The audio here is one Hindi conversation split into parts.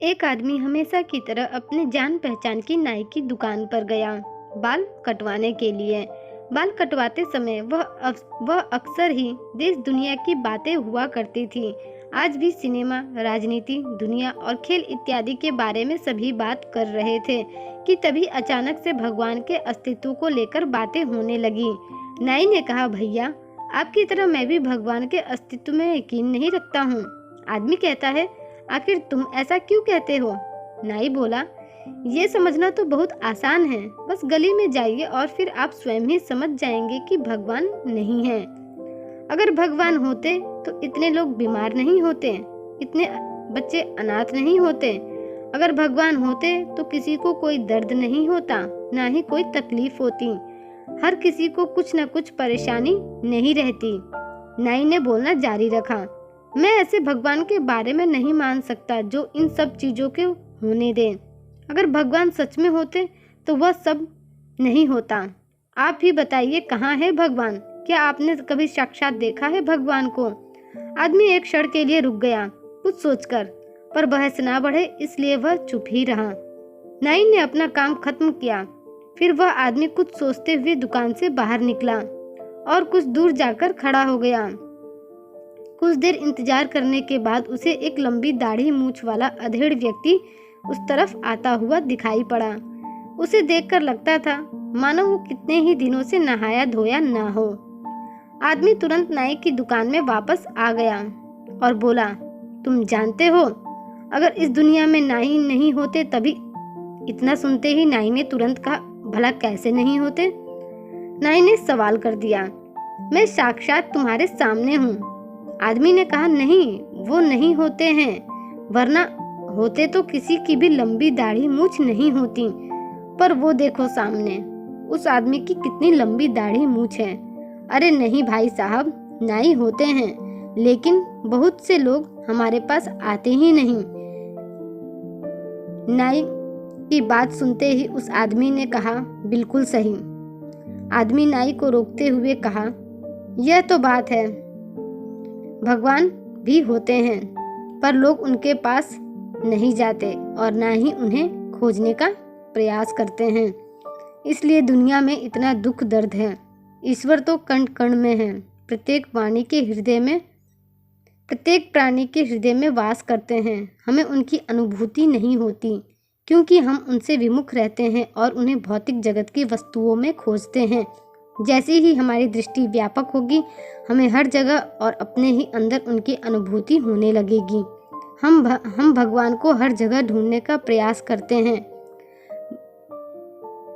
एक आदमी हमेशा की तरह अपने जान पहचान की नाई की दुकान पर गया बाल कटवाने के लिए। बाल कटवाते समय वह अक्सर ही देश दुनिया की बातें हुआ करती थी। आज भी सिनेमा, राजनीति, दुनिया और खेल इत्यादि के बारे में सभी बात कर रहे थे कि तभी अचानक से भगवान के अस्तित्व को लेकर बातें होने लगी। नाई ने कहा, भैया, आपकी तरह मैं भी भगवान के अस्तित्व में यकीन नहीं रखता हूँ। आदमी कहता है, आखिर तुम ऐसा क्यों कहते हो? नाई बोला, ये समझना तो बहुत आसान है, बस गली में जाइए और फिर आप स्वयं ही समझ जाएंगे कि भगवान नहीं है। अगर भगवान होते तो इतने लोग बीमार नहीं होते, इतने बच्चे अनाथ नहीं होते। अगर भगवान होते तो किसी को कोई दर्द नहीं होता, ना ही कोई तकलीफ होती। हर किसी को कुछ न कुछ परेशानी नहीं रहती। नाई ने बोलना जारी रखा, मैं ऐसे भगवान के बारे में नहीं मान सकता जो इन सब चीजों के होने दे। अगर भगवान सच में होते तो वह सब नहीं होता। आप ही बताइए, कहाँ है भगवान? क्या आपने कभी साक्षात देखा है भगवान को? आदमी एक क्षण के लिए रुक गया, कुछ सोचकर, पर बहस ना बढ़े इसलिए वह चुप ही रहा। नाई ने अपना काम खत्म किया। फिर वह आदमी कुछ सोचते हुए दुकान से बाहर निकला और कुछ दूर जाकर खड़ा हो गया। कुछ देर इंतजार करने के बाद उसे एक लंबी दाढ़ी मूछ वाला अधेड़ व्यक्ति उस तरफ आता हुआ दिखाई पड़ा। उसे देखकर लगता था मानो वो कितने ही दिनों से नहाया धोया ना हो। आदमी तुरंत नाई की दुकान में वापस आ गया और बोला, तुम जानते हो, अगर इस दुनिया में नाई नहीं होते तभी। इतना सुनते ही नाई ने तुरंत कहा, भला कैसे नहीं होते? नाई ने सवाल कर दिया, मैं साक्षात तुम्हारे सामने हूँ। आदमी ने कहा, नहीं, वो नहीं होते हैं, वरना होते तो किसी की भी लंबी दाढ़ी मूछ नहीं होती। पर वो देखो सामने, उस आदमी की कितनी लंबी दाढ़ी मूछ है। अरे नहीं भाई साहब, नाई होते हैं, लेकिन बहुत से लोग हमारे पास आते ही नहीं। नाई की बात सुनते ही उस आदमी ने कहा, बिल्कुल सही। आदमी नाई को रोकते हुए कहा, यह तो बात है, भगवान भी होते हैं, पर लोग उनके पास नहीं जाते और ना ही उन्हें खोजने का प्रयास करते हैं। इसलिए दुनिया में इतना दुख दर्द है। ईश्वर तो कण कण में है, प्रत्येक प्राणी के हृदय में वास करते हैं। हमें उनकी अनुभूति नहीं होती क्योंकि हम उनसे विमुख रहते हैं और उन्हें भौतिक जगत की वस्तुओं में खोजते हैं। जैसे ही हमारी दृष्टि व्यापक होगी, हमें हर जगह और अपने ही अंदर उनकी अनुभूति होने लगेगी। हम भगवान को हर जगह ढूंढने का प्रयास करते हैं,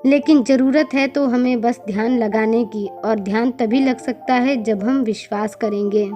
लेकिन जरूरत है तो हमें बस ध्यान लगाने की, और ध्यान तभी लग सकता है जब हम विश्वास करेंगे।